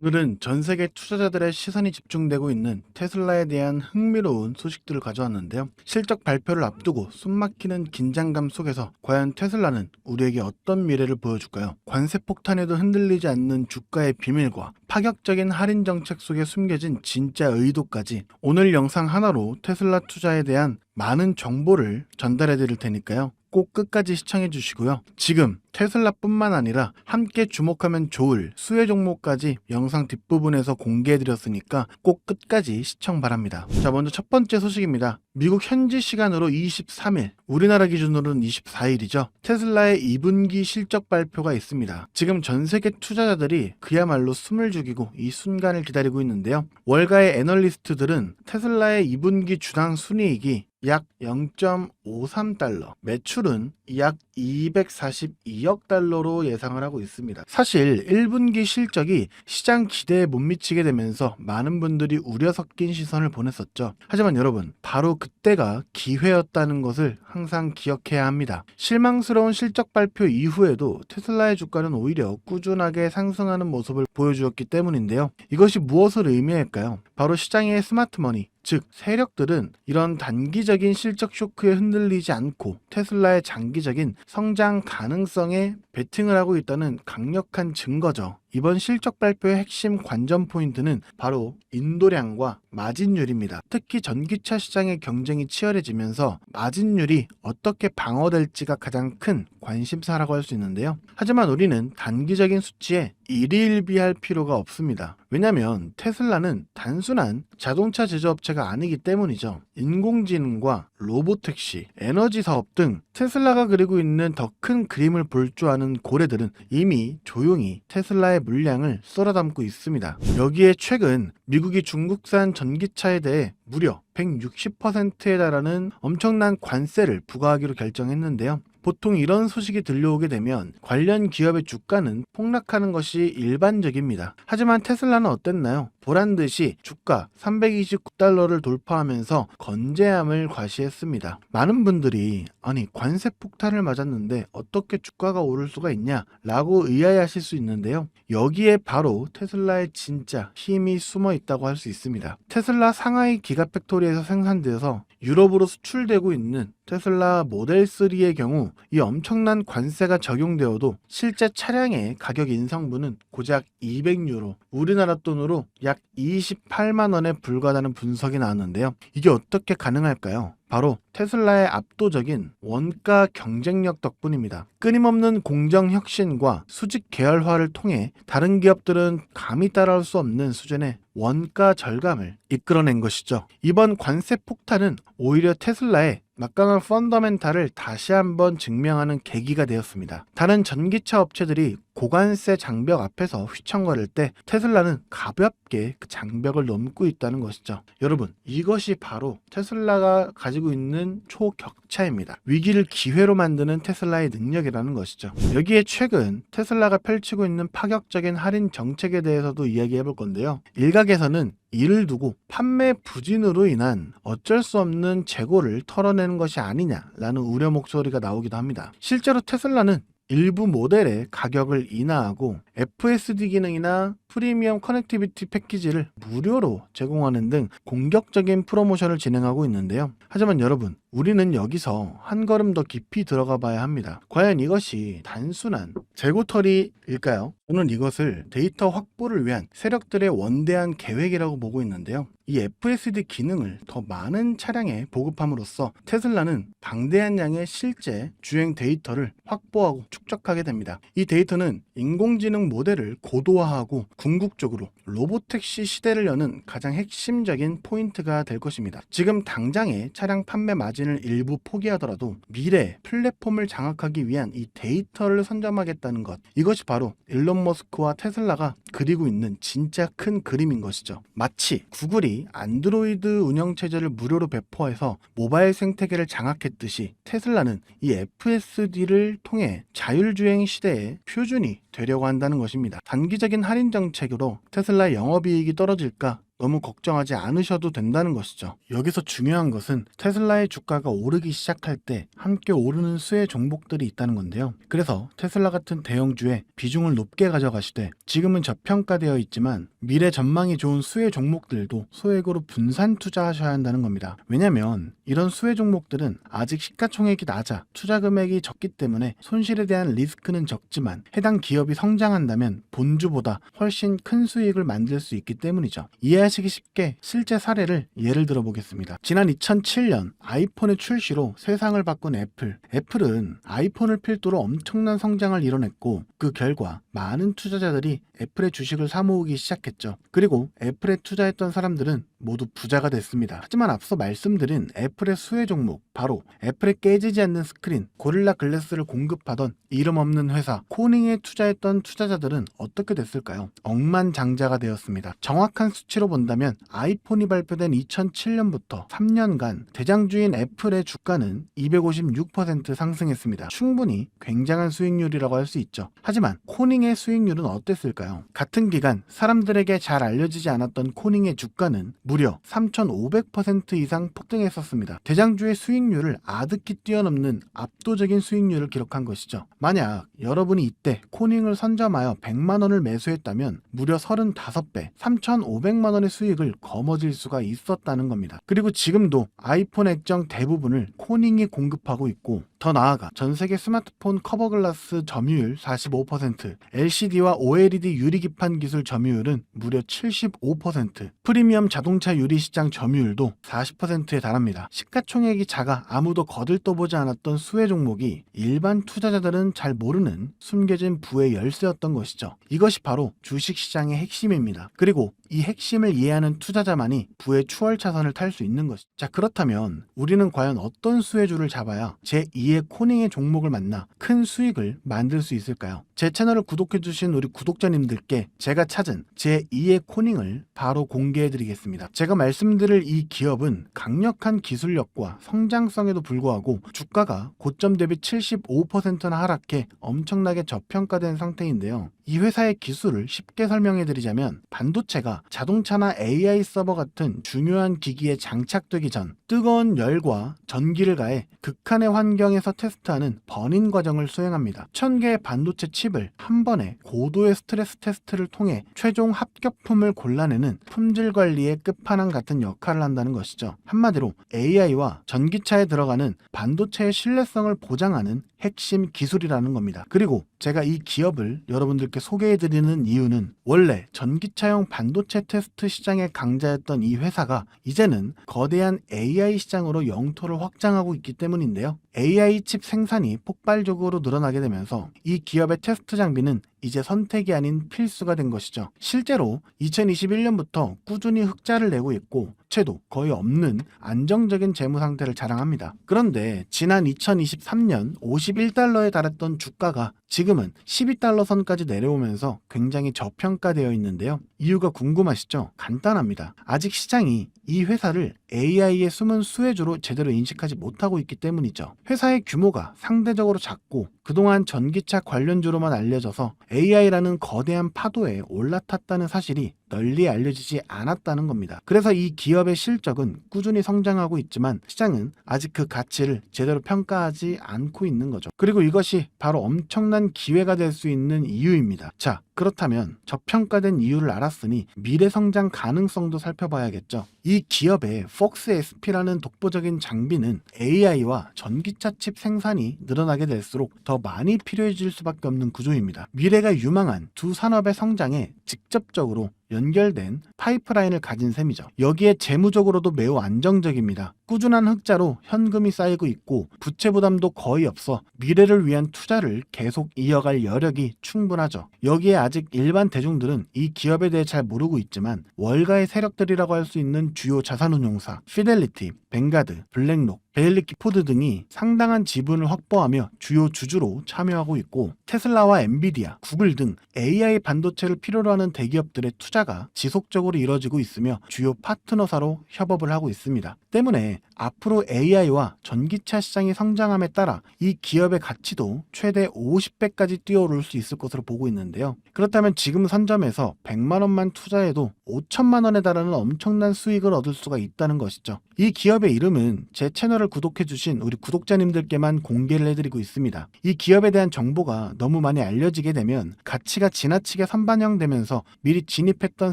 오늘은 전 세계 투자자들의 시선이 집중되고 있는 테슬라에 대한 흥미로운 소식들을 가져왔는데요. 실적 발표를 앞두고 숨막히는 긴장감 속에서 과연 테슬라는 우리에게 어떤 미래를 보여줄까요? 관세 폭탄에도 흔들리지 않는 주가의 비밀과 파격적인 할인 정책 속에 숨겨진 진짜 의도까지 오늘 영상 하나로 테슬라 투자에 대한 많은 정보를 전달해 드릴 테니까요. 꼭 끝까지 시청해 주시고요. 지금 테슬라뿐만 아니라 함께 주목하면 좋을 수혜 종목까지 영상 뒷부분에서 공개해 드렸으니까 꼭 끝까지 시청 바랍니다. 자, 먼저 첫 번째 소식입니다. 미국 현지 시간으로 23일, 우리나라 기준으로는 24일이죠. 테슬라의 2분기 실적 발표가 있습니다. 지금 전 세계 투자자들이 그야말로 숨을 죽이고 이 순간을 기다리고 있는데요. 월가의 애널리스트들은 테슬라의 2분기 주당 순이익이 약 0.53달러, 매출은 약 242억 달러로 예상을 하고 있습니다. 사실 1분기 실적이 시장 기대에 못 미치게 되면서 많은 분들이 우려 섞인 시선을 보냈었죠. 하지만 여러분, 바로 그때가 기회였다는 것을 항상 기억해야 합니다. 실망스러운 실적 발표 이후에도 테슬라의 주가는 오히려 꾸준하게 상승하는 모습을 보여주었기 때문인데요. 이것이 무엇을 의미할까요? 바로 시장의 스마트머니, 즉 세력들은 이런 단기적인 실적 쇼크에 흔들리지 않고 테슬라의 장기적인 성장 가능성에 베팅을 하고 있다는 강력한 증거죠. 이번 실적 발표의 핵심 관전 포인트는 바로 인도량과 마진율입니다. 특히 전기차 시장의 경쟁이 치열해지면서 마진율이 어떻게 방어될지가 가장 큰 관심사라고 할 수 있는데요. 하지만 우리는 단기적인 수치에 일희일비할 필요가 없습니다. 왜냐하면 테슬라는 단순한 자동차 제조업체가 아니기 때문이죠. 인공지능과 로보택시, 에너지 사업 등 테슬라가 그리고 있는 더 큰 그림을 볼 줄 아는 고래들은 이미 조용히 테슬라의 물량을 썰어 담고 있습니다. 여기에 최근 미국이 중국산 전기차에 대해 무려 160%에 달하는 엄청난 관세를 부과하기로 결정했는데요. 보통 이런 소식이 들려오게 되면 관련 기업의 주가는 폭락하는 것이 일반적입니다. 하지만 테슬라는 어땠나요? 보란듯이 주가 329달러를 돌파하면서 건재함을 과시했습니다. 많은 분들이 아니 관세 폭탄을 맞았는데 어떻게 주가가 오를 수가 있냐 라고 의아해하실 수 있는데요. 여기에 바로 테슬라의 진짜 힘이 숨어 있다고 할 수 있습니다. 테슬라 상하이 기가팩토리에서 생산되어서 유럽으로 수출되고 있는 테슬라 모델 3의 경우 이 엄청난 관세가 적용되어도 실제 차량의 가격 인상분은 고작 200유로, 우리나라 돈으로 약 28만 원에 불과하다는 분석이 나왔는데요. 이게 어떻게 가능할까요? 바로 테슬라의 압도적인 원가 경쟁력 덕분입니다. 끊임없는 공정 혁신과 수직 계열화를 통해 다른 기업들은 감히 따라올 수 없는 수준의 원가 절감을 이끌어낸 것이죠. 이번 관세 폭탄은 오히려 테슬라의 막강한 펀더멘탈을 다시 한번 증명하는 계기가 되었습니다. 다른 전기차 업체들이 고관세 장벽 앞에서 휘청거릴 때 테슬라는 가볍게 그 장벽을 넘고 있다는 것이죠. 여러분, 이것이 바로 테슬라가 가지고 있는 초격차입니다. 위기를 기회로 만드는 테슬라의 능력이라는 것이죠. 여기에 최근 테슬라가 펼치고 있는 파격적인 할인 정책에 대해서도 이야기해 볼 건데요. 일각에서는 이를 두고 판매 부진으로 인한 어쩔 수 없는 재고를 털어내는 것이 아니냐라는 우려 목소리가 나오기도 합니다. 실제로 테슬라는 일부 모델의 가격을 인하하고 FSD 기능이나 프리미엄 커넥티비티 패키지를 무료로 제공하는 등 공격적인 프로모션을 진행하고 있는데요. 하지만 여러분, 우리는 여기서 한 걸음 더 깊이 들어가 봐야 합니다. 과연 이것이 단순한 재고털이일까요? 저는 이것을 데이터 확보를 위한 세력들의 원대한 계획이라고 보고 있는데요. 이 FSD 기능을 더 많은 차량에 보급함으로써 테슬라는 방대한 양의 실제 주행 데이터를 확보하고 축적하게 됩니다. 이 데이터는 인공지능 모델을 고도화하고 궁극적으로 로보택시 시대를 여는 가장 핵심적인 포인트가 될 것입니다. 지금 당장의 차량 판매 마진을 일부 포기하더라도 미래 플랫폼을 장악하기 위한 이 데이터를 선점하겠다는 것, 이것이 바로 일론 머스크와 테슬라가 그리고 있는 진짜 큰 그림인 것이죠. 마치 구글이 안드로이드 운영체제를 무료로 배포해서 모바일 생태계를 장악했듯이 테슬라는 이 FSD를 통해 자율주행 시대의 표준이 되려고 한다는 것입니다. 단기적인 할인 정책으로 테슬라 영업이익이 떨어질까? 너무 걱정하지 않으셔도 된다는 것이죠. 여기서 중요한 것은 테슬라의 주가가 오르기 시작할 때 함께 오르는 수혜 종목들이 있다는 건데요. 그래서 테슬라 같은 대형주에 비중을 높게 가져가시되 지금은 저평가되어 있지만 미래 전망이 좋은 수혜 종목들도 소액으로 분산 투자하셔야 한다는 겁니다. 왜냐하면 이런 수혜 종목들은 아직 시가총액이 낮아 투자 금액이 적기 때문에 손실에 대한 리스크는 적지만 해당 기업이 성장한다면 본주보다 훨씬 큰 수익을 만들 수 있기 때문이죠. 이해하시기 쉽게 실제 사례를 예를 들어 보겠습니다. 지난 2007년 아이폰의 출시로 세상을 바꾼 애플은 아이폰을 필두로 엄청난 성장을 이뤄냈고 그 결과 많은 투자자들이 애플의 주식을 사모으기 시작했죠. 그리고 애플에 투자했던 사람들은 모두 부자가 됐습니다. 하지만 앞서 말씀드린 애플의 수혜 종목, 바로 애플에 깨지지 않는 스크린, 고릴라 글래스를 공급하던 이름 없는 회사 코닝에 투자했던 투자자들은 어떻게 됐을까요? 억만장자가 되었습니다. 정확한 수치로 본다면 아이폰이 발표된 2007년부터 3년간 대장주인 애플의 주가는 256% 상승했습니다. 충분히 굉장한 수익률이라고 할 수 있죠. 하지만 코닝의 수익률은 어땠을까요? 같은 기간 사람들에게 잘 알려지지 않았던 코닝의 주가는 무려 3,500% 이상 폭등했었습니다. 대장주의 수익률을 아득히 뛰어넘는 압도적인 수익률을 기록한 것이죠. 만약 여러분이 이때 코닝을 선점하여 100만 원을 매수했다면 무려 35배, 3,500만 원의 수익을 거머쥘 수가 있었다는 겁니다. 그리고 지금도 아이폰 액정 대부분을 코닝이 공급하고 있고, 더 나아가 전 세계 스마트폰 커버 글라스 점유율 45%, LCD와 OLED 유리기판 기술 점유율은 무려 75%, 프리미엄 자동차 유리 시장 점유율도 40%에 달합니다. 시가총액이 작아 아무도 거들떠보지 않았던 수혜 종목이 일반 투자자들은 잘 모르는 숨겨진 부의 열쇠였던 것이죠. 이것이 바로 주식시장의 핵심입니다. 그리고 이 핵심을 이해하는 투자자만이 부의 추월차선을 탈 수 있는 것이죠. 자, 그렇다면 우리는 과연 어떤 수혜주를 잡아야 제2의 코닝의 종목을 만나 큰 수익을 만들 수 있을까요? 제 채널을 구독해주신 우리 구독자님들께 제가 찾은 제2의 코닝을 바로 공개해드리겠습니다. 제가 말씀드릴 이 기업은 강력한 기술력과 성장성에도 불구하고 주가가 고점 대비 75%나 하락해 엄청나게 저평가된 상태인데요. 이 회사의 기술을 쉽게 설명해드리자면 반도체가 자동차나 AI 서버 같은 중요한 기기에 장착되기 전 뜨거운 열과 전기를 가해 극한의 환경에서 테스트하는 버닝 과정을 수행합니다. 1000개의 반도체 칩을 한 번에 고도의 스트레스 테스트를 통해 최종 합격품을 골라내는 품질 관리의 끝판왕 같은 역할을 한다는 것이죠. 한마디로 AI와 전기차에 들어가는 반도체의 신뢰성을 보장하는 핵심 기술이라는 겁니다. 그리고 제가 이 기업을 여러분들께 소개해드리는 이유는 원래 전기차용 반도체 테스트 시장의 강자였던 이 회사가 이제는 거대한 AI 시장으로 영토를 확장하고 있기 때문인데요. AI 칩 생산이 폭발적으로 늘어나게 되면서 이 기업의 테스트 장비는 이제 선택이 아닌 필수가 된 것이죠. 실제로 2021년부터 꾸준히 흑자를 내고 있고 채도 거의 없는 안정적인 재무 상태를 자랑합니다. 그런데 지난 2023년 51달러에 달했던 주가가 지금은 12달러 선까지 내려오면서 굉장히 저평가되어 있는데요. 이유가 궁금하시죠? 간단합니다. 아직 시장이 이 회사를 AI의 숨은 수혜주로 제대로 인식하지 못하고 있기 때문이죠. 회사의 규모가 상대적으로 작고 그동안 전기차 관련주로만 알려져서 AI라는 거대한 파도에 올라탔다는 사실이 널리 알려지지 않았다는 겁니다. 그래서 이 기업의 실적은 꾸준히 성장하고 있지만 시장은 아직 그 가치를 제대로 평가하지 않고 있는 거죠. 그리고 이것이 바로 엄청난 기회가 될 수 있는 이유입니다. 자, 그렇다면 저평가된 이유를 알았으니 미래 성장 가능성도 살펴봐야겠죠. 이 기업의 폭스 SP라는 독보적인 장비는 AI와 전기차 칩 생산이 늘어나게 될수록 더 많이 필요해질 수밖에 없는 구조입니다. 미래가 유망한 두 산업의 성장에 직접적으로 연결된 파이프라인을 가진 셈이죠. 여기에 재무적으로도 매우 안정적입니다. 꾸준한 흑자로 현금이 쌓이고 있고 부채 부담도 거의 없어 미래를 위한 투자를 계속 이어갈 여력이 충분하죠. 여기에 아직 일반 대중들은 이 기업에 대해 잘 모르고 있지만 월가의 세력들이라고 할 수 있는 주요 자산운용사 피델리티, 뱅가드, 블랙록, 베일리 기포드 등이 상당한 지분을 확보하며 주요 주주로 참여하고 있고, 테슬라와 엔비디아, 구글 등 AI 반도체를 필요로 하는 대기업들의 투자가 지속적으로 이뤄지고 있으며 주요 파트너사로 협업을 하고 있습니다. 때문에 앞으로 AI와 전기차 시장이 성장함에 따라 이 기업의 가치도 최대 50배까지 뛰어오를 수 있을 것으로 보고 있는데요. 그렇다면 지금 선점에서 100만 원만 투자해도 5천만 원에 달하는 엄청난 수익을 얻을 수가 있다는 것이죠. 이 기업의 이름은 제 채널을 구독해주신 우리 구독자님들께만 공개를 해드리고 있습니다. 이 기업에 대한 정보가 너무 많이 알려지게 되면 가치가 지나치게 선반영되면서 미리 진입했던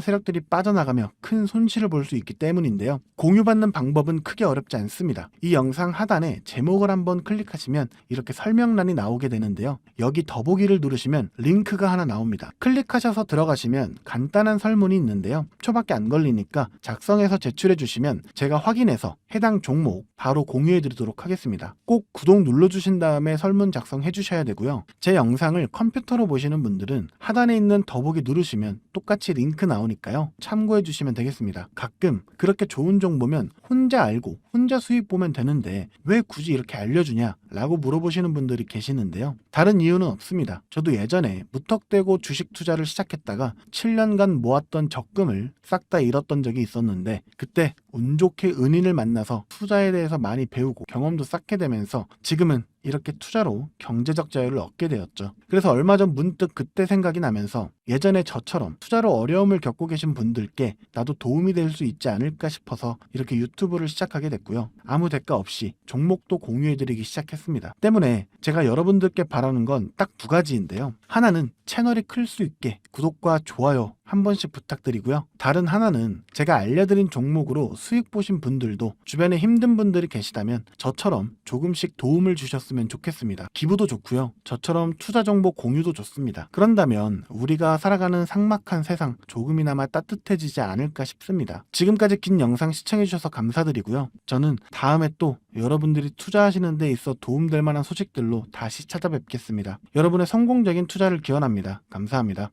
세력들이 빠져나가며 큰 손실을 볼 수 있기 때문인데요. 공유받는 방법은 크게 어렵지 않습니다. 이 영상 하단에 제목을 한번 클릭하시면 이렇게 설명란이 나오게 되는데요. 여기 더보기를 누르시면 링크가 하나 나옵니다. 클릭하셔서 들어가시면 간단한 설문이 있는데요. 초밖에 안 걸리니까 작성해서 제출해 주시면 제가 확인해서 해당 종목 바로 공유해 드리도록 하겠습니다. 꼭 구독 눌러주신 다음에 설문 작성해 주셔야 되고요. 제 영상을 컴퓨터로 보시는 분들은 하단에 있는 더보기 누르시면 똑같이 링크 나오니까요. 참고해 주시면 되겠습니다. 가끔 그렇게 좋은 정보면 혼자 알고 혼자 수익 보면 되는데 왜 굳이 이렇게 알려주냐 라고 물어보시는 분들이 계시는데요. 다른 이유는 없습니다. 저도 예전에 무턱대고 주식 투자를 시작했다가 7년간 모았던 적금을 싹 다 잃었던 적이 있었는데, 그때 운 좋게 은인을 만나서 투자에 대해서 많이 배우고 경험도 쌓게 되면서 지금은 이렇게 투자로 경제적 자유를 얻게 되었죠. 그래서 얼마 전 문득 그때 생각이 나면서 예전에 저처럼 투자로 어려움을 겪고 계신 분들께 나도 도움이 될 수 있지 않을까 싶어서 이렇게 유튜브를 시작하게 됐고요. 아무 대가 없이 종목도 공유해드리기 시작했습니다. 때문에 제가 여러분들께 바라는 건 딱 두 가지인데요. 하나는 채널이 클 수 있게 구독과 좋아요 한 번씩 부탁드리고요. 다른 하나는 제가 알려드린 종목으로 수익 보신 분들도 주변에 힘든 분들이 계시다면 저처럼 조금씩 도움을 주셨으면 좋겠습니다. 기부도 좋고요. 저처럼 투자 정보 공유도 좋습니다. 그런다면 우리가 살아가는 삭막한 세상 조금이나마 따뜻해지지 않을까 싶습니다. 지금까지 긴 영상 시청해주셔서 감사드리고요. 저는 다음에 또 여러분들이 투자하시는 데 있어 도움될 만한 소식들로 다시 찾아뵙겠습니다. 여러분의 성공적인 투자를 기원합니다. 감사합니다.